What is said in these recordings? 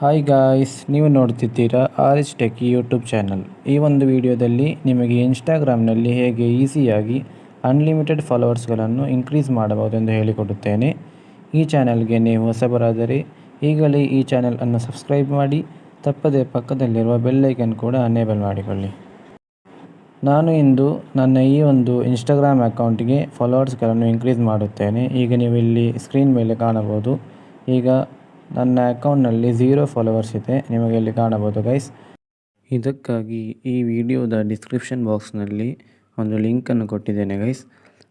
Hi guys, ನೀವು ನೋಡ್ತಿದ್ದೀರಾ R H tech YouTube channel. ಈ ಒಂದು ವಿಡಿಯೋದಲ್ಲಿ ನಿಮಗೆ ಇನ್ಸ್ಟಾಗ್ರಾಮ್ನಲ್ಲಿ ಹೇಗೆ ಈಸಿಯಾಗಿ ಅನ್ಲಿಮಿಟೆಡ್ ಫಾಲೋವರ್ಸ್ಗಳನ್ನು ಇನ್ಕ್ರೀಸ್ ಮಾಡಬಹುದು ಎಂದು ಹೇಳಿಕೊಡುತ್ತೇನೆ. ಈ ಚಾನಲ್ಗೆ ನೀವು ಹೊಸಬರಾದರೆ ಈಗಲೇ ಈ ಚಾನಲನ್ನು ಸಬ್ಸ್ಕ್ರೈಬ್ ಮಾಡಿ, ತಪ್ಪದೇ ಪಕ್ಕದಲ್ಲಿರುವ ಬೆಲ್ಲೈಕನ್ ಕೂಡ ಅನೇಬಲ್ ಮಾಡಿಕೊಳ್ಳಿ. ನಾನು ಇಂದು ನನ್ನ ಈ ಒಂದು ಇನ್ಸ್ಟಾಗ್ರಾಮ್ ಅಕೌಂಟ್ಗೆ ಫಾಲೋವರ್ಸ್ಗಳನ್ನು ಇನ್ಕ್ರೀಸ್ ಮಾಡುತ್ತೇನೆ. ಈಗ ನೀವು ಇಲ್ಲಿ ಸ್ಕ್ರೀನ್ ಮೇಲೆ ಕಾಣಬಹುದು. ಈಗ ನನ್ನ ಅಕೌಂಟ್ನಲ್ಲಿ 0 ಫಾಲೋವರ್ಸ್ ಇದೆ, ನಿಮಗೆ ಇಲ್ಲಿ ಕಾಣಬಹುದು ಗೈಸ್. ಇದಕ್ಕಾಗಿ ಈ ವಿಡಿಯೋದ ಡಿಸ್ಕ್ರಿಪ್ಷನ್ ಬಾಕ್ಸ್ನಲ್ಲಿ ಒಂದು ಲಿಂಕನ್ನು ಕೊಟ್ಟಿದ್ದೇನೆ ಗೈಸ್.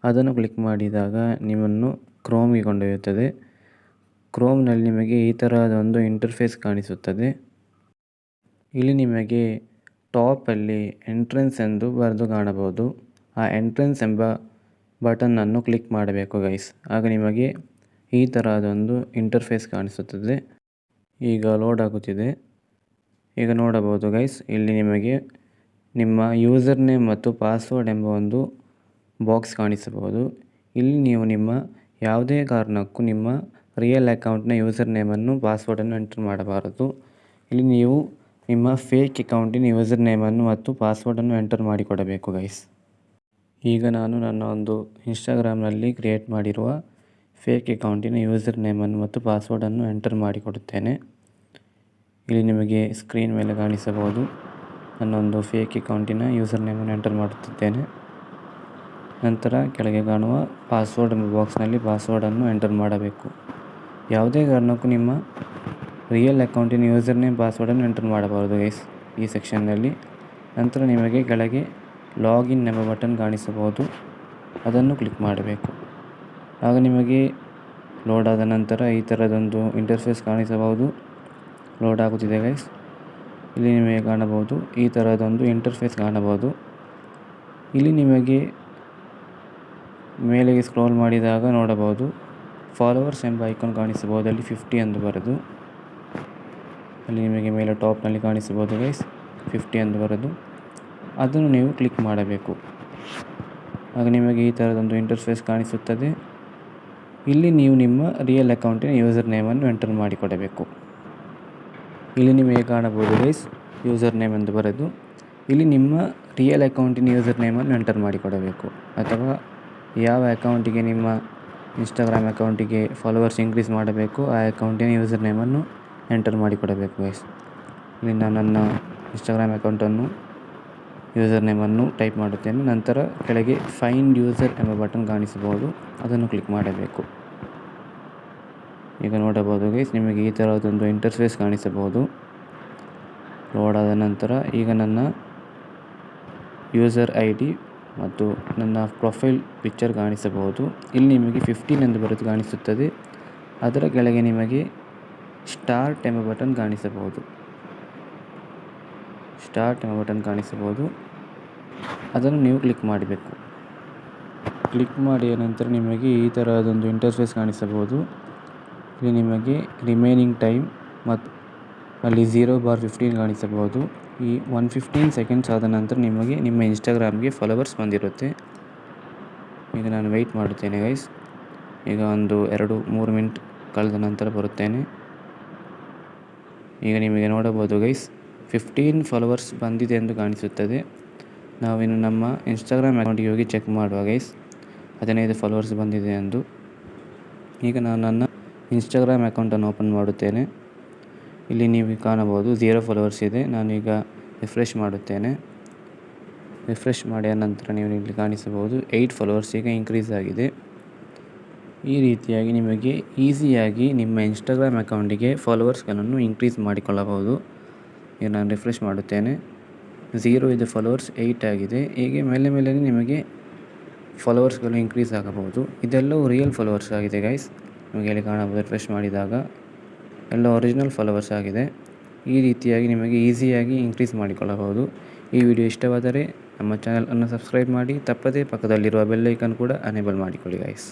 ಅದನ್ನು ಕ್ಲಿಕ್ ಮಾಡಿದಾಗ ನಿಮ್ಮನ್ನು ಕ್ರೋಮ್ಗೆ ಕೊಂಡೊಯ್ಯುತ್ತದೆ. ಕ್ರೋಮ್ನಲ್ಲಿ ನಿಮಗೆ ಈ ತರಹದ ಒಂದು ಇಂಟರ್ಫೇಸ್ ಕಾಣಿಸುತ್ತದೆ. ಇಲ್ಲಿ ನಿಮಗೆ ಟಾಪಲ್ಲಿ ಎಂಟ್ರೆನ್ಸ್ ಎಂದು ಬರೆದು ಕಾಣಬಹುದು. ಆ ಎಂಟ್ರೆನ್ಸ್ ಎಂಬ ಬಟನ್ನನ್ನು ಕ್ಲಿಕ್ ಮಾಡಬೇಕು ಗೈಸ್. ಆಗ ನಿಮಗೆ ಈ ತರಹದೊಂದು ಇಂಟರ್ಫೇಸ್ ಕಾಣಿಸುತ್ತದೆ. ಈಗ ಲೋಡ್ ಆಗುತ್ತಿದೆ. ಈಗ ನೋಡಬಹುದು ಗೈಸ್, ಇಲ್ಲಿ ನಿಮಗೆ ನಿಮ್ಮ ಯೂಸರ್ ನೇಮ್ ಮತ್ತು ಪಾಸ್ವರ್ಡ್ ಎಂಬ ಒಂದು ಬಾಕ್ಸ್ ಕಾಣಿಸಬಹುದು. ಇಲ್ಲಿ ನೀವು ನಿಮ್ಮ ಯಾವುದೇ ಕಾರಣಕ್ಕೂ ನಿಮ್ಮ ರಿಯಲ್ ಅಕೌಂಟ್ನ ಯೂಸರ್ ನೇಮನ್ನು ಪಾಸ್ವರ್ಡನ್ನು ಎಂಟರ್ ಮಾಡಬಾರದು. ಇಲ್ಲಿ ನೀವು ನಿಮ್ಮ ಫೇಕ್ ಅಕೌಂಟಿನ ಯೂಸರ್ ನೇಮನ್ನು ಮತ್ತು ಪಾಸ್ವರ್ಡನ್ನು ಎಂಟರ್ ಮಾಡಿಕೊಡಬೇಕು ಗೈಸ್. ಈಗ ನಾನು ನನ್ನ ಒಂದು ಇನ್ಸ್ಟಾಗ್ರಾಮ್ನಲ್ಲಿ ಕ್ರಿಯೇಟ್ ಮಾಡಿರುವ ಫೇಕ್ ಅಕೌಂಟಿನ ಯೂಸರ್ ನೇಮನ್ನು ಮತ್ತು ಪಾಸ್ವರ್ಡನ್ನು ಎಂಟರ್ ಮಾಡಿಕೊಡುತ್ತೇನೆ. ಇಲ್ಲಿ ನಿಮಗೆ ಸ್ಕ್ರೀನ್ ಮೇಲೆ ಕಾಣಿಸಬಹುದು. ನನ್ನೊಂದು ಫೇಕ್ ಅಕೌಂಟಿನ ಯೂಸರ್ ನೇಮನ್ನು ಎಂಟರ್ ಮಾಡುತ್ತಿದ್ದೇನೆ. ನಂತರ ಕೆಳಗೆ ಕಾಣುವ ಪಾಸ್ವರ್ಡ್ ಎಂಬ ಬಾಕ್ಸ್ನಲ್ಲಿ ಪಾಸ್ವರ್ಡನ್ನು ಎಂಟರ್ ಮಾಡಬೇಕು. ಯಾವುದೇ ಕಾರಣಕ್ಕೂ ನಿಮ್ಮ ರಿಯಲ್ ಅಕೌಂಟಿನ ಯೂಸರ್ ನೇಮ್ ಪಾಸ್ವರ್ಡನ್ನು ಎಂಟರ್ ಮಾಡಬಾರದು ಗೈಸ್ ಈ ಸೆಕ್ಷನ್ನಲ್ಲಿ. ನಂತರ ನಿಮಗೆ ಕೆಳಗೆ ಲಾಗಿನ್ ಎಂಬ ಬಟನ್ ಕಾಣಿಸಬಹುದು, ಅದನ್ನು ಕ್ಲಿಕ್ ಮಾಡಬೇಕು. ಆಗ ನಿಮಗೆ ಲೋಡ್ ಆದ ನಂತರ ಈ ಥರದೊಂದು ಇಂಟರ್ಫೇಸ್ ಕಾಣಿಸಬಹುದು. ಲೋಡ್ ಆಗುತ್ತಿದೆ ಗೈಸ್. ಇಲ್ಲಿ ನಿಮಗೆ ಕಾಣಬಹುದು, ಈ ಥರದೊಂದು ಇಂಟರ್ಫೇಸ್ ಕಾಣಬಹುದು. ಇಲ್ಲಿ ನಿಮಗೆ ಮೇಲೆಗೆ ಸ್ಕ್ರೋಲ್ ಮಾಡಿದಾಗ ನೋಡಬಹುದು, ಫಾಲೋವರ್ಸ್ ಎಂಬ ಐಕಾನ್ ಕಾಣಿಸಬಹುದು. ಅಲ್ಲಿ 50 ಎಂದು ಬರೆದು, ಅಲ್ಲಿ ನಿಮಗೆ ಮೇಲೆ ಟಾಪ್ನಲ್ಲಿ ಕಾಣಿಸಬಹುದು ಗೈಸ್ 50 ಎಂದು ಬರೆದು, ಅದನ್ನು ನೀವು ಕ್ಲಿಕ್ ಮಾಡಬೇಕು. ಆಗ ನಿಮಗೆ ಈ ಥರದೊಂದು ಇಂಟರ್ಫೇಸ್ ಕಾಣಿಸುತ್ತದೆ. ಇಲ್ಲಿ ನೀವು ನಿಮ್ಮ ರಿಯಲ್ ಅಕೌಂಟಿನ ಯೂಸರ್ ನೇಮನ್ನು ಎಂಟರ್ ಮಾಡಿಕೊಡಬೇಕು. ಇಲ್ಲಿ ನಿಮಗೆ ಕಾಣಬಹುದು ಗೈಸ್, ಯೂಸರ್ ನೇಮ್ ಎಂದು ಬರೆದು, ಇಲ್ಲಿ ನಿಮ್ಮ ರಿಯಲ್ ಅಕೌಂಟಿನ ಯೂಸರ್ ನೇಮನ್ನು ಎಂಟರ್ ಮಾಡಿಕೊಡಬೇಕು. ಅಥವಾ ಯಾವ ಅಕೌಂಟಿಗೆ ನಿಮ್ಮ ಇನ್ಸ್ಟಾಗ್ರಾಮ್ ಅಕೌಂಟಿಗೆ ಫಾಲೋವರ್ಸ್ ಇನ್ಕ್ರೀಸ್ ಮಾಡಬೇಕು ಆ ಅಕೌಂಟಿನ ಯೂಸರ್ ನೇಮನ್ನು ಎಂಟರ್ ಮಾಡಿಕೊಡಬೇಕು ಗೈಸ್. ಇಲ್ಲಿ ನಾನು ನನ್ನ ಇನ್ಸ್ಟಾಗ್ರಾಮ್ ಅಕೌಂಟನ್ನು ಯೂಸರ್ ನೇಮನ್ನು ಟೈಪ್ ಮಾಡುತ್ತೇನೆ. ನಂತರ ಕೆಳಗೆ ಫೈಂಡ್ ಯೂಸರ್ ಎಂಬ ಬಟನ್ ಕಾಣಿಸಬಹುದು, ಅದನ್ನು ಕ್ಲಿಕ್ ಮಾಡಬೇಕು. ಈಗ ನೋಡಬಹುದು ಗೈಸ್, ನಿಮಗೆ ಈ ಥರದೊಂದು ಇಂಟರ್ಫೇಸ್ ಕಾಣಿಸಬಹುದು. ಲೋಡ್ ಆದ ನಂತರ ಈಗ ನನ್ನ ಯೂಸರ್ ID ಮತ್ತು ನನ್ನ ಪ್ರೊಫೈಲ್ ಪಿಕ್ಚರ್ ಕಾಣಿಸಬಹುದು. ಇಲ್ಲಿ ನಿಮಗೆ 15 ಎಂದು ಬರೆದು ಕಾಣಿಸುತ್ತದೆ. ಅದರ ಕೆಳಗೆ ನಿಮಗೆ ಸ್ಟಾರ್ಟ್ ಎಂಬ ಬಟನ್ ಕಾಣಿಸಬಹುದು. ಸ್ಟಾರ್ಟ್ ಎಂಬ ಬಟನ್ ಕಾಣಿಸಬಹುದು, ಅದನ್ನು ನೀವು ಕ್ಲಿಕ್ ಮಾಡಬೇಕು. ಕ್ಲಿಕ್ ಮಾಡಿದ ನಂತರ ನಿಮಗೆ ಈ ಥರದೊಂದು ಇಂಟರ್ಫೇಸ್ ಕಾಣಿಸಬಹುದು. ಇಲ್ಲಿ ನಿಮಗೆ ರಿಮೈನಿಂಗ್ ಟೈಮ್ ಮತ್ತು ಅಲ್ಲಿ 0/15 ಕಾಣಿಸಬಹುದು. ಈ 115 ಸೆಕೆಂಡ್ಸ್ ಆದ ನಂತರ ನಿಮಗೆ ನಿಮ್ಮ ಇನ್ಸ್ಟಾಗ್ರಾಮ್ಗೆ ಫಾಲೋವರ್ಸ್ ಬಂದಿರುತ್ತೆ. ಈಗ ನಾನು ವೆಯ್ಟ್ ಮಾಡುತ್ತೇನೆ ಗೈಸ್. ಈಗ ಒಂದು 2-3 ಮಿನಿಟ್ ಕಳೆದ ನಂತರ ಬರುತ್ತೇನೆ. ಈಗ ನಿಮಗೆ ನೋಡಬಹುದು ಗೈಸ್, 15 ಫಾಲೋವರ್ಸ್ ಬಂದಿದೆ ಎಂದು ಕಾಣಿಸುತ್ತದೆ. ನಾವಿನ್ನು ನಮ್ಮ ಇನ್ಸ್ಟಾಗ್ರಾಮ್ ಅಕೌಂಟಿಗೆ ಹೋಗಿ ಚೆಕ್ ಮಾಡುವ ಗೈಸ್, 15 ಫಾಲೋವರ್ಸ್ ಬಂದಿದೆ ಎಂದು. ಈಗ ನಾನು ನನ್ನ ಇನ್ಸ್ಟಾಗ್ರಾಮ್ ಅಕೌಂಟನ್ನು ಓಪನ್ ಮಾಡುತ್ತೇನೆ. ಇಲ್ಲಿ ನೀವು ಕಾಣಬಹುದು 0 ಫಾಲೋವರ್ಸ್ ಇದೆ. ನಾನೀಗ ರಿಫ್ರೆಶ್ ಮಾಡುತ್ತೇನೆ. ರಿಫ್ರೆಶ್ ಮಾಡಿದ ನಂತರ ನೀವು ಇಲ್ಲಿ ಕಾಣಿಸಬಹುದು 8 ಫಾಲೋವರ್ಸ್ ಈಗ ಇನ್ಕ್ರೀಸ್ ಆಗಿದೆ. ಈ ರೀತಿಯಾಗಿ ನಿಮಗೆ ಈಸಿಯಾಗಿ ನಿಮ್ಮ ಇನ್ಸ್ಟಾಗ್ರಾಮ್ ಅಕೌಂಟಿಗೆ ಫಾಲೋವರ್ಸ್ಗಳನ್ನು ಇನ್ಕ್ರೀಸ್ ಮಾಡಿಕೊಳ್ಳಬಹುದು. ಈಗ ನಾನು ರಿಫ್ರೆಶ್ ಮಾಡುತ್ತೇನೆ. 0 ಇದೆ ಫಾಲೋವರ್ಸ್, 8 ಆಗಿದೆ. ಹೀಗೆ ಮೇಲೆ ಮೇಲೆ ನಿಮಗೆ ಫಾಲೋವರ್ಸ್ಗಳು ಇನ್ಕ್ರೀಸ್ ಆಗಬಹುದು. ಇದೆಲ್ಲವೂ ರಿಯಲ್ ಫಾಲೋವರ್ಸ್ ಆಗಿದೆ ಗೈಸ್. ನಿಮಗೆ ಇಲ್ಲಿ ಕಾಣಬಹುದು, ರಿಫ್ರೆಶ್ ಮಾಡಿದಾಗ ಎಲ್ಲ ಒರಿಜಿನಲ್ ಫಾಲೋವರ್ಸ್ ಆಗಿದೆ. ಈ ರೀತಿಯಾಗಿ ನಿಮಗೆ ಈಸಿಯಾಗಿ ಇನ್ಕ್ರೀಸ್ ಮಾಡಿಕೊಳ್ಳಬಹುದು. ಈ ವಿಡಿಯೋ ಇಷ್ಟವಾದರೆ ನಮ್ಮ ಚಾನಲನ್ನು ಸಬ್ಸ್ಕ್ರೈಬ್ ಮಾಡಿ, ತಪ್ಪದೇ ಪಕ್ಕದಲ್ಲಿರುವ ಬೆಲ್ ಐಕಾನ್ ಕೂಡ ಅನೇಬಲ್ ಮಾಡಿಕೊಳ್ಳಿ ಗೈಸ್.